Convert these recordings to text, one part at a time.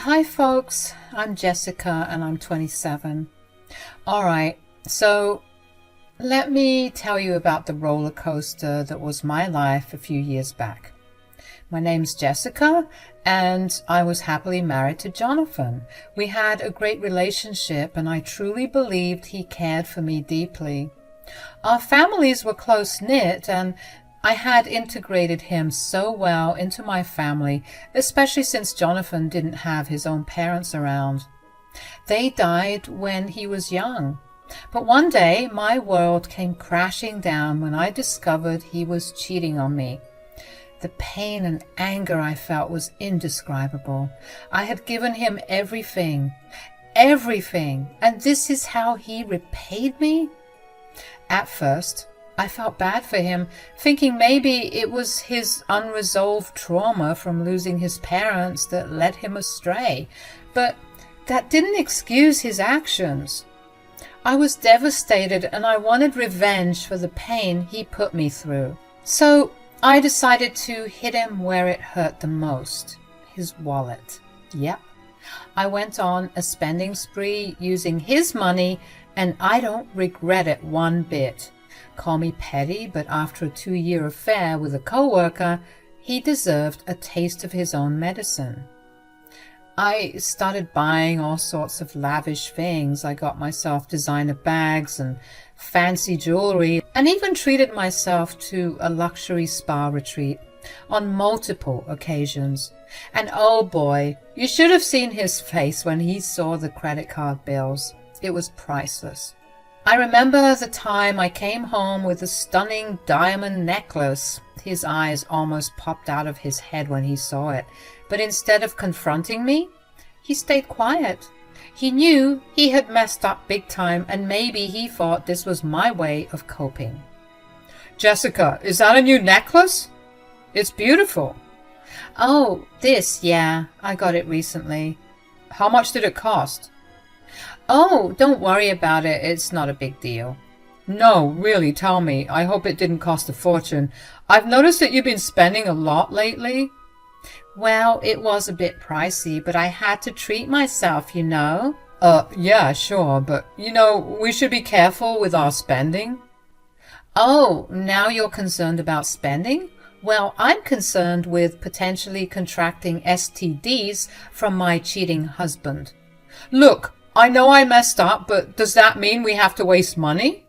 Hi folks, I'm Jessica and I'm 27. Alright, so let me tell you about the roller coaster that was my life a few years back. My name's Jessica and I was happily married to Jonathan. We had a great relationship and I truly believed he cared for me deeply. Our families were close-knit and I had integrated him so well into my family, especially since Jonathan didn't have his own parents around. They died when he was young. But one day my world came crashing down when I discovered he was cheating on me. The pain and anger I felt was indescribable. I had given him everything, and this is how he repaid me? At first, I felt bad for him, thinking maybe it was his unresolved trauma from losing his parents that led him astray, but that didn't excuse his actions. I was devastated and I wanted revenge for the pain he put me through. So I decided to hit him where it hurt the most, his wallet. Yep, I went on a spending spree using his money and I don't regret it one bit. Call me petty, but after a 2-year affair with a co-worker, he deserved a taste of his own medicine. I started buying all sorts of lavish things. I got myself designer bags and fancy jewelry, and even treated myself to a luxury spa retreat on multiple occasions. And oh boy, you should have seen his face when he saw the credit card bills. It was priceless. I remember the time I came home with a stunning diamond necklace. His eyes almost popped out of his head when he saw it, but instead of confronting me, he stayed quiet. He knew he had messed up big time, and maybe he thought this was my way of coping. Jessica, is that a new necklace? It's beautiful. Oh, this, yeah, I got it recently. How much did it cost? Oh, don't worry about it. It's not a big deal. No, really, tell me. I hope it didn't cost a fortune. I've noticed that you've been spending a lot lately. Well, it was a bit pricey, but I had to treat myself, you know. Yeah, sure, but, we should be careful with our spending. Oh, now you're concerned about spending? Well, I'm concerned with potentially contracting STDs from my cheating husband. Look, I know I messed up, but does that mean we have to waste money?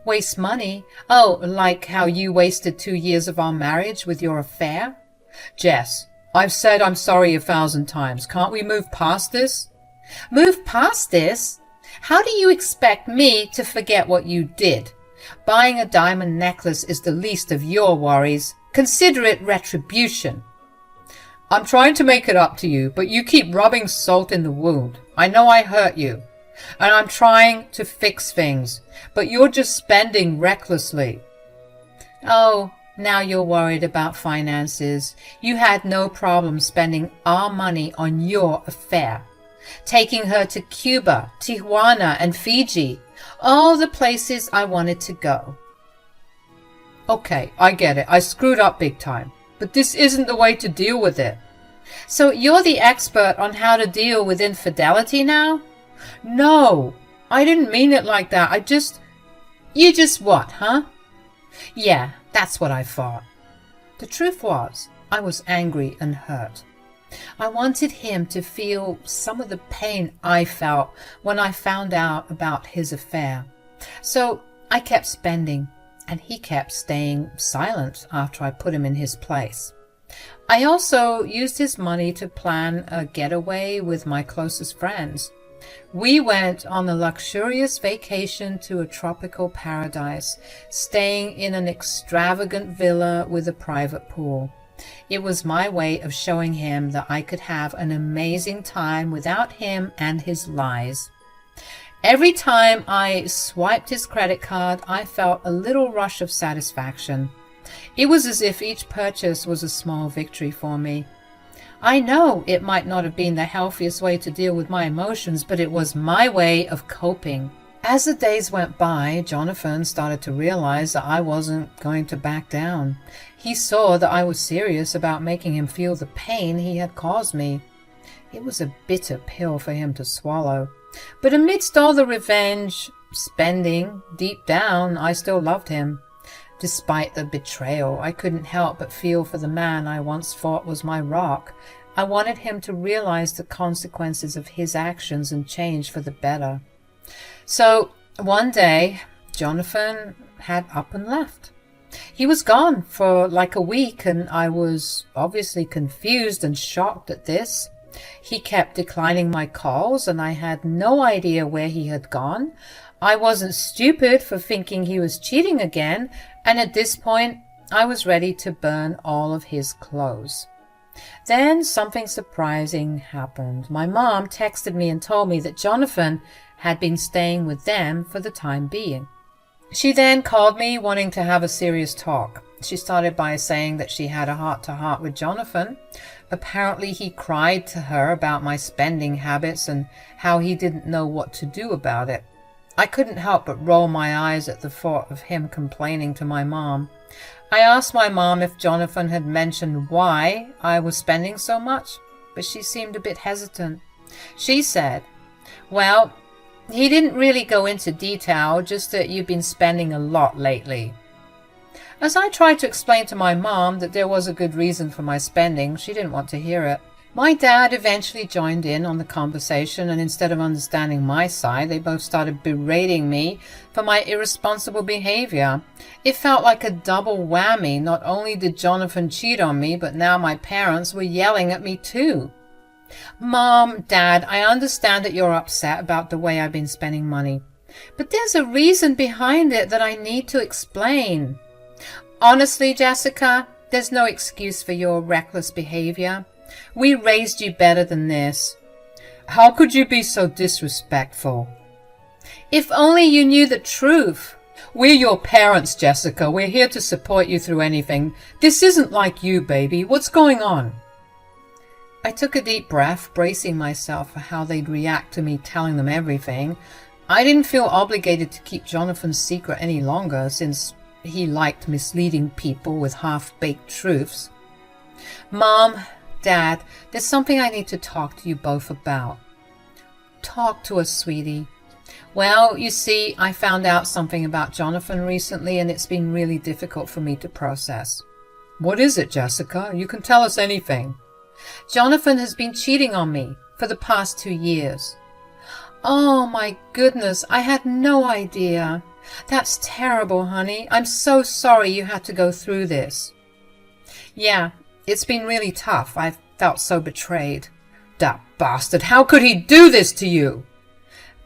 Waste money? Oh, like how you wasted 2 years of our marriage with your affair? Jess, I've said I'm sorry 1,000 times. Can't we move past this? Move past this? How do you expect me to forget what you did? Buying a diamond necklace is the least of your worries. Consider it retribution. I'm trying to make it up to you, but you keep rubbing salt in the wound. I know I hurt you, and I'm trying to fix things, but you're just spending recklessly. Oh, now you're worried about finances. You had no problem spending our money on your affair. Taking her to Cuba, Tijuana, and Fiji, all the places I wanted to go. Okay, I get it. I screwed up big time. But this isn't the way to deal with it. So you're the expert on how to deal with infidelity now? No, I didn't mean it like that. You just what, huh? Yeah, that's what I thought. The truth was, I was angry and hurt. I wanted him to feel some of the pain I felt when I found out about his affair. So I kept spending, and he kept staying silent after I put him in his place. I also used his money to plan a getaway with my closest friends. We went on a luxurious vacation to a tropical paradise, staying in an extravagant villa with a private pool. It was my way of showing him that I could have an amazing time without him and his lies. Every time I swiped his credit card, I felt a little rush of satisfaction. It was as if each purchase was a small victory for me. I know it might not have been the healthiest way to deal with my emotions, but it was my way of coping. As the days went by, Jonathan started to realize that I wasn't going to back down. He saw that I was serious about making him feel the pain he had caused me. It was a bitter pill for him to swallow. But amidst all the revenge spending, deep down, I still loved him. Despite the betrayal, I couldn't help but feel for the man I once thought was my rock. I wanted him to realize the consequences of his actions and change for the better. So one day, Jonathan had up and left. He was gone for like a week, and I was obviously confused and shocked at this. He kept declining my calls, and I had no idea where he had gone. I wasn't stupid for thinking he was cheating again, and at this point, I was ready to burn all of his clothes. Then something surprising happened. My mom texted me and told me that Jonathan had been staying with them for the time being. She then called me wanting to have a serious talk. She started by saying that she had a heart-to-heart with Jonathan. Apparently he cried to her about my spending habits and how he didn't know what to do about it. I couldn't help but roll my eyes at the thought of him complaining to my mom. I asked my mom if Jonathan had mentioned why I was spending so much, but she seemed a bit hesitant. She said, "Well, he didn't really go into detail, just that you've been spending a lot lately." As I tried to explain to my mom that there was a good reason for my spending, she didn't want to hear it. My dad eventually joined in on the conversation, and instead of understanding my side, they both started berating me for my irresponsible behavior. It felt like a double whammy. Not only did Jonathan cheat on me, but now my parents were yelling at me too. "Mom, Dad, I understand that you're upset about the way I've been spending money, but there's a reason behind it that I need to explain. Honestly, Jessica, there's no excuse for your reckless behavior. We raised you better than this." "How could you be so disrespectful?" "If only you knew the truth." "We're your parents, Jessica. We're here to support you through anything. This isn't like you, baby. What's going on?" I took a deep breath, bracing myself for how they'd react to me telling them everything. I didn't feel obligated to keep Jonathan's secret any longer, since he liked misleading people with half-baked truths. "Mom, Dad, there's something I need to talk to you both about." "Talk to us, sweetie." "Well, you see, I found out something about Jonathan recently, and it's been really difficult for me to process." "What is it, Jessica? You can tell us anything." "Jonathan has been cheating on me for the past 2 years." "Oh my goodness, I had no idea. That's terrible, honey. I'm so sorry you had to go through this." "Yeah, it's been really tough. I've felt so betrayed." "That bastard! How could he do this to you?"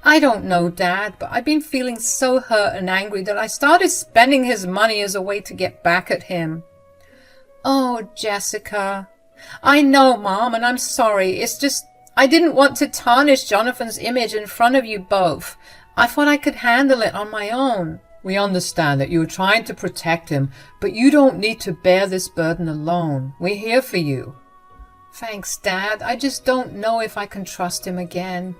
"I don't know, Dad, but I've been feeling so hurt and angry that I started spending his money as a way to get back at him." "Oh, Jessica." "I know, Mom, and I'm sorry. It's just I didn't want to tarnish Jonathan's image in front of you both. I thought I could handle it on my own." "We understand that you were trying to protect him, but you don't need to bear this burden alone. We're here for you." "Thanks, Dad. I just don't know if I can trust him again."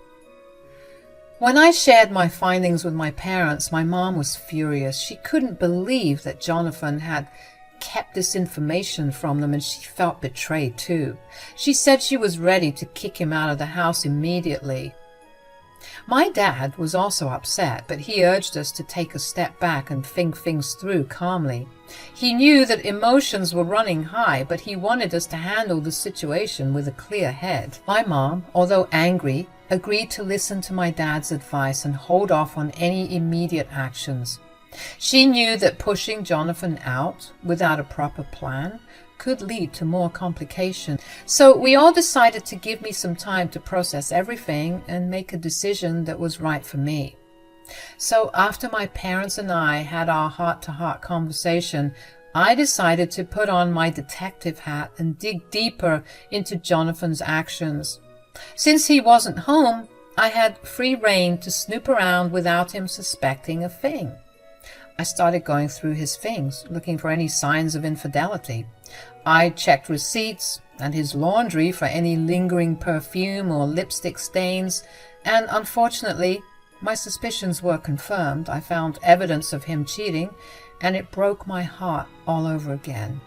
When I shared my findings with my parents, my mom was furious. She couldn't believe that Jonathan had kept this information from them, and she felt betrayed too. She said she was ready to kick him out of the house immediately. My dad was also upset, but he urged us to take a step back and think things through calmly. He knew that emotions were running high, but he wanted us to handle the situation with a clear head. My mom, although angry, agreed to listen to my dad's advice and hold off on any immediate actions. She knew that pushing Jonathan out without a proper plan could lead to more complications. So we all decided to give me some time to process everything and make a decision that was right for me. So after my parents and I had our heart-to-heart conversation, I decided to put on my detective hat and dig deeper into Jonathan's actions. Since he wasn't home, I had free rein to snoop around without him suspecting a thing. I started going through his things, looking for any signs of infidelity. I checked receipts and his laundry for any lingering perfume or lipstick stains, and unfortunately, my suspicions were confirmed. I found evidence of him cheating, and it broke my heart all over again.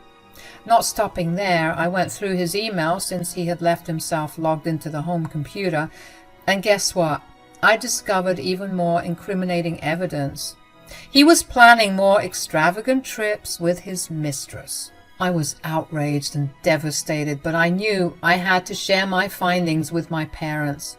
Not stopping there, I went through his email since he had left himself logged into the home computer, and guess what? I discovered even more incriminating evidence. He was planning more extravagant trips with his mistress. I was outraged and devastated, but I knew I had to share my findings with my parents.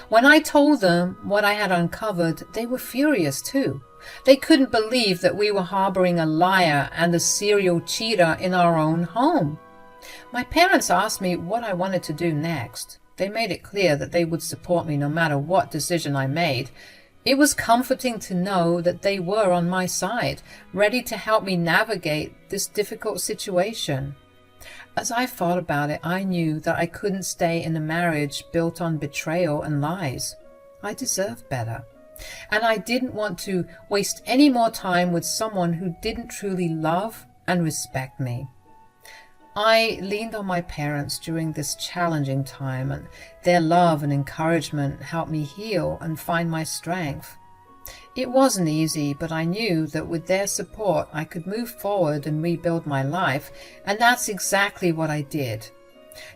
When I told them what I had uncovered, they were furious too. They couldn't believe that we were harboring a liar and a serial cheater in our own home. My parents asked me what I wanted to do next. They made it clear that they would support me no matter what decision I made. It was comforting to know that they were on my side, ready to help me navigate this difficult situation. As I thought about it, I knew that I couldn't stay in a marriage built on betrayal and lies. I deserved better. And I didn't want to waste any more time with someone who didn't truly love and respect me. I leaned on my parents during this challenging time, and their love and encouragement helped me heal and find my strength. It wasn't easy, but I knew that with their support I could move forward and rebuild my life, and that's exactly what I did.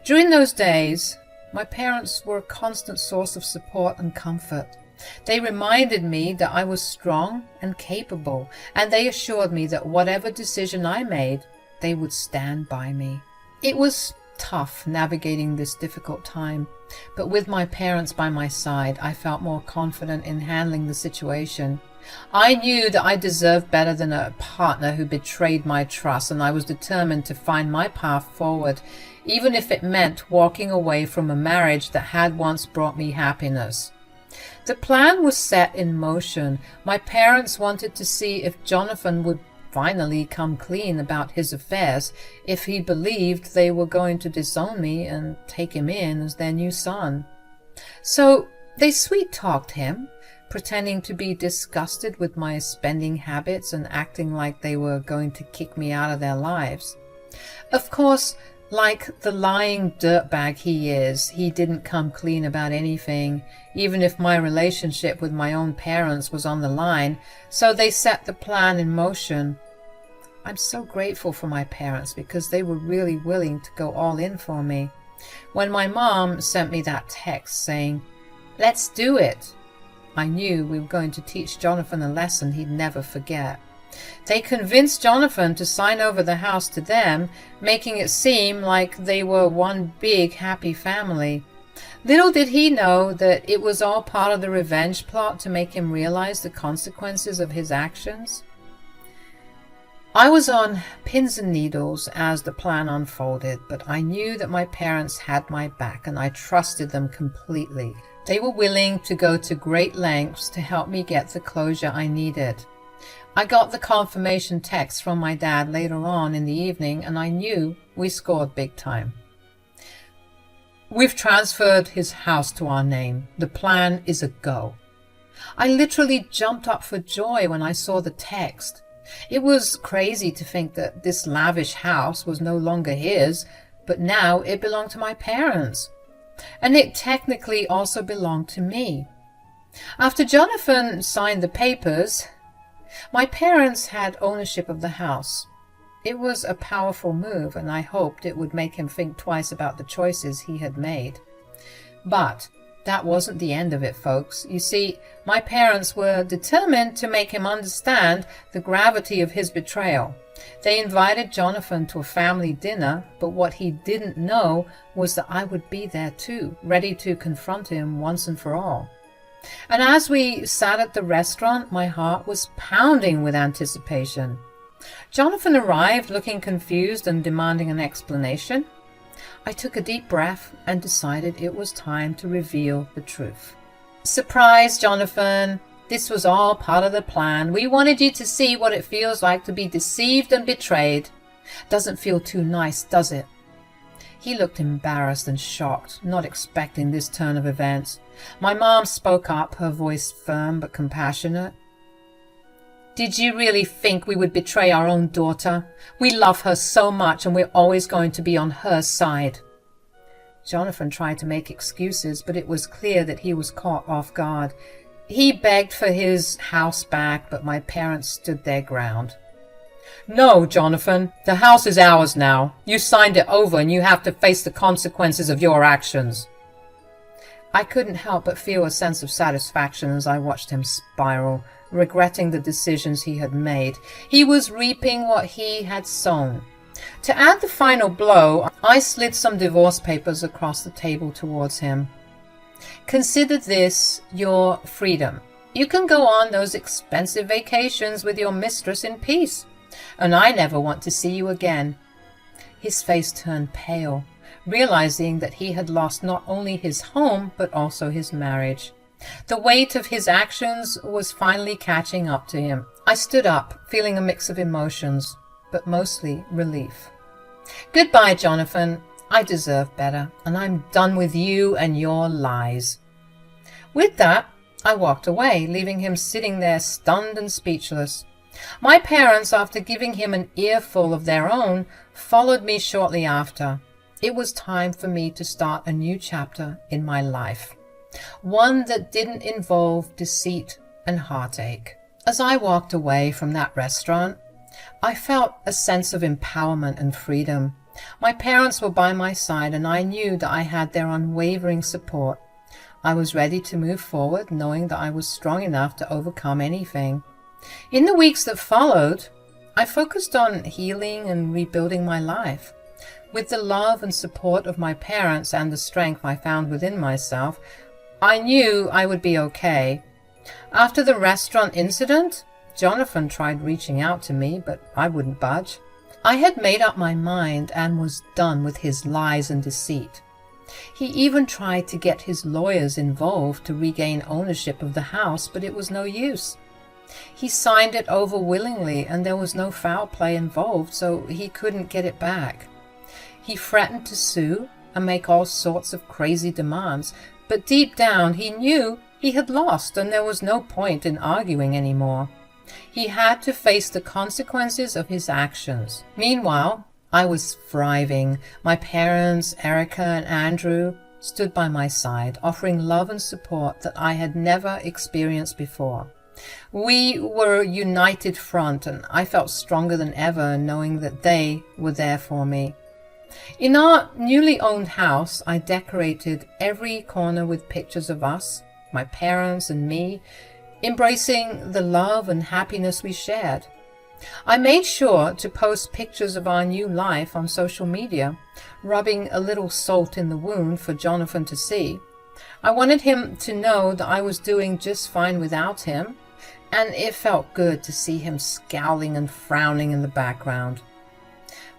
During those days, my parents were a constant source of support and comfort. They reminded me that I was strong and capable, and they assured me that whatever decision I made, they would stand by me. It was tough navigating this difficult time, but with my parents by my side, I felt more confident in handling the situation. I knew that I deserved better than a partner who betrayed my trust, and I was determined to find my path forward, even if it meant walking away from a marriage that had once brought me happiness. The plan was set in motion. My parents wanted to see if Jonathan would finally come clean about his affairs, if he believed they were going to disown me and take him in as their new son. So they sweet-talked him, pretending to be disgusted with my spending habits and acting like they were going to kick me out of their lives. Of course, like the lying dirtbag he is, he didn't come clean about anything, even if my relationship with my own parents was on the line, so they set the plan in motion. I'm so grateful for my parents because they were really willing to go all in for me. When my mom sent me that text saying, "Let's do it," I knew we were going to teach Jonathan a lesson he'd never forget. They convinced Jonathan to sign over the house to them, making it seem like they were one big happy family. Little did he know that it was all part of the revenge plot to make him realize the consequences of his actions. I was on pins and needles as the plan unfolded, but I knew that my parents had my back and I trusted them completely. They were willing to go to great lengths to help me get the closure I needed. I got the confirmation text from my dad later on in the evening, and I knew we scored big time. We've transferred his house to our name. The plan is a go. I literally jumped up for joy when I saw the text. It was crazy to think that this lavish house was no longer his, but now it belonged to my parents. And it technically also belonged to me. After Jonathan signed the papers, my parents had ownership of the house. It was a powerful move, and I hoped it would make him think twice about the choices he had made. But that wasn't the end of it, folks. You see, my parents were determined to make him understand the gravity of his betrayal. They invited Jonathan to a family dinner, but what he didn't know was that I would be there too, ready to confront him once and for all. And as we sat at the restaurant, my heart was pounding with anticipation. Jonathan arrived looking confused and demanding an explanation. I took a deep breath and decided it was time to reveal the truth. "Surprise, Jonathan. This was all part of the plan. We wanted you to see what it feels like to be deceived and betrayed. Doesn't feel too nice, does it?" He looked embarrassed and shocked, not expecting this turn of events. My mom spoke up, her voice firm but compassionate. "Did you really think we would betray our own daughter? We love her so much, and we're always going to be on her side." Jonathan tried to make excuses, but it was clear that he was caught off guard. He begged for his house back, but my parents stood their ground. No, Jonathan, the house is ours now. You signed it over and you have to face the consequences of your actions. I couldn't help but feel a sense of satisfaction as I watched him spiral, regretting the decisions he had made. He was reaping what he had sown. To add the final blow, I slid some divorce papers across the table towards him. Consider this your freedom. You can go on those expensive vacations with your mistress in peace, and I never want to see you again. His face turned pale, realizing that he had lost not only his home, but also his marriage. The weight of his actions was finally catching up to him. I stood up, feeling a mix of emotions, but mostly relief. Goodbye, Jonathan. I deserve better, and I'm done with you and your lies. With that, I walked away, leaving him sitting there stunned and speechless. My parents, after giving him an earful of their own, followed me shortly after. It was time for me to start a new chapter in my life, one that didn't involve deceit and heartache. As I walked away from that restaurant, I felt a sense of empowerment and freedom. My parents were by my side, and I knew that I had their unwavering support. I was ready to move forward, knowing that I was strong enough to overcome anything. In the weeks that followed, I focused on healing and rebuilding my life. With the love and support of my parents and the strength I found within myself, I knew I would be okay. After the restaurant incident, Jonathan tried reaching out to me, but I wouldn't budge. I had made up my mind and was done with his lies and deceit. He even tried to get his lawyers involved to regain ownership of the house, but it was no use. He signed it over willingly, and there was no foul play involved, so he couldn't get it back. He threatened to sue and make all sorts of crazy demands, but deep down he knew he had lost, and there was no point in arguing anymore. He had to face the consequences of his actions. Meanwhile, I was thriving. My parents, Erica and Andrew, stood by my side, offering love and support that I had never experienced before. We were a united front, and I felt stronger than ever knowing that they were there for me. In our newly owned house, I decorated every corner with pictures of us, my parents and me, embracing the love and happiness we shared. I made sure to post pictures of our new life on social media, rubbing a little salt in the wound for Jonathan to see. I wanted him to know that I was doing just fine without him, and it felt good to see him scowling and frowning in the background.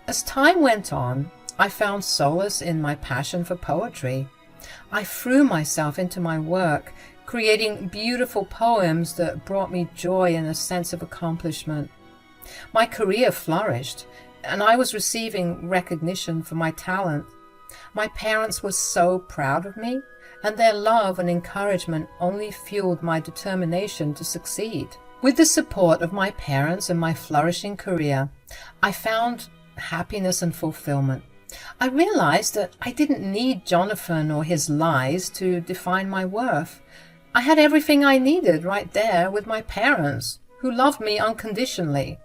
As time went on, I found solace in my passion for poetry. I threw myself into my work, creating beautiful poems that brought me joy and a sense of accomplishment. My career flourished, and I was receiving recognition for my talent. My parents were so proud of me, and their love and encouragement only fueled my determination to succeed. With the support of my parents and my flourishing career, I found happiness and fulfillment. I realized that I didn't need Jonathan or his lies to define my worth. I had everything I needed right there with my parents, who loved me unconditionally.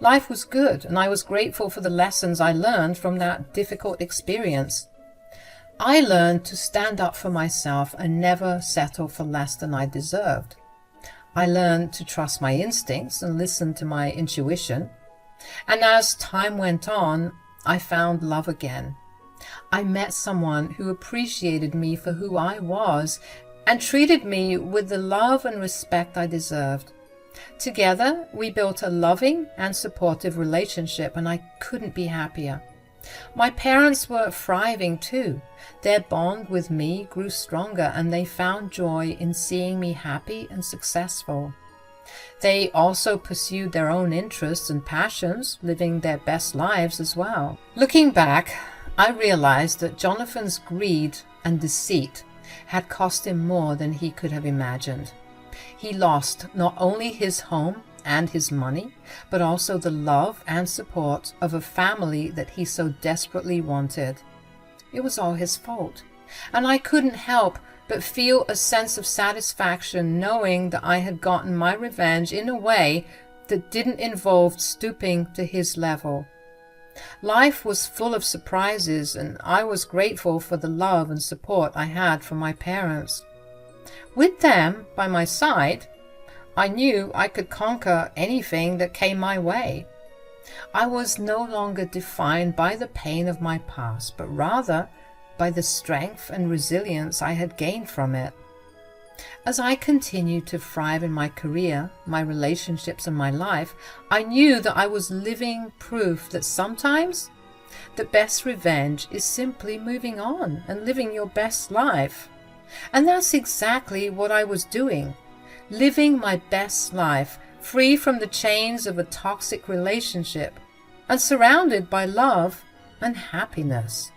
Life was good, and I was grateful for the lessons I learned from that difficult experience. I learned to stand up for myself and never settle for less than I deserved. I learned to trust my instincts and listen to my intuition. And as time went on, I found love again. I met someone who appreciated me for who I was and treated me with the love and respect I deserved. Together, we built a loving and supportive relationship, and I couldn't be happier. My parents were thriving too. Their bond with me grew stronger, and they found joy in seeing me happy and successful. They also pursued their own interests and passions, living their best lives as well. Looking back, I realized that Jonathan's greed and deceit had cost him more than he could have imagined. He lost not only his home and his money, but also the love and support of a family that he so desperately wanted. It was all his fault, and I couldn't help but feel a sense of satisfaction knowing that I had gotten my revenge in a way that didn't involve stooping to his level. Life was full of surprises, and I was grateful for the love and support I had from my parents. With them by my side, I knew I could conquer anything that came my way. I was no longer defined by the pain of my past, but rather by the strength and resilience I had gained from it. As I continued to thrive in my career, my relationships, and my life, I knew that I was living proof that sometimes the best revenge is simply moving on and living your best life. And that's exactly what I was doing, living my best life, free from the chains of a toxic relationship and surrounded by love and happiness.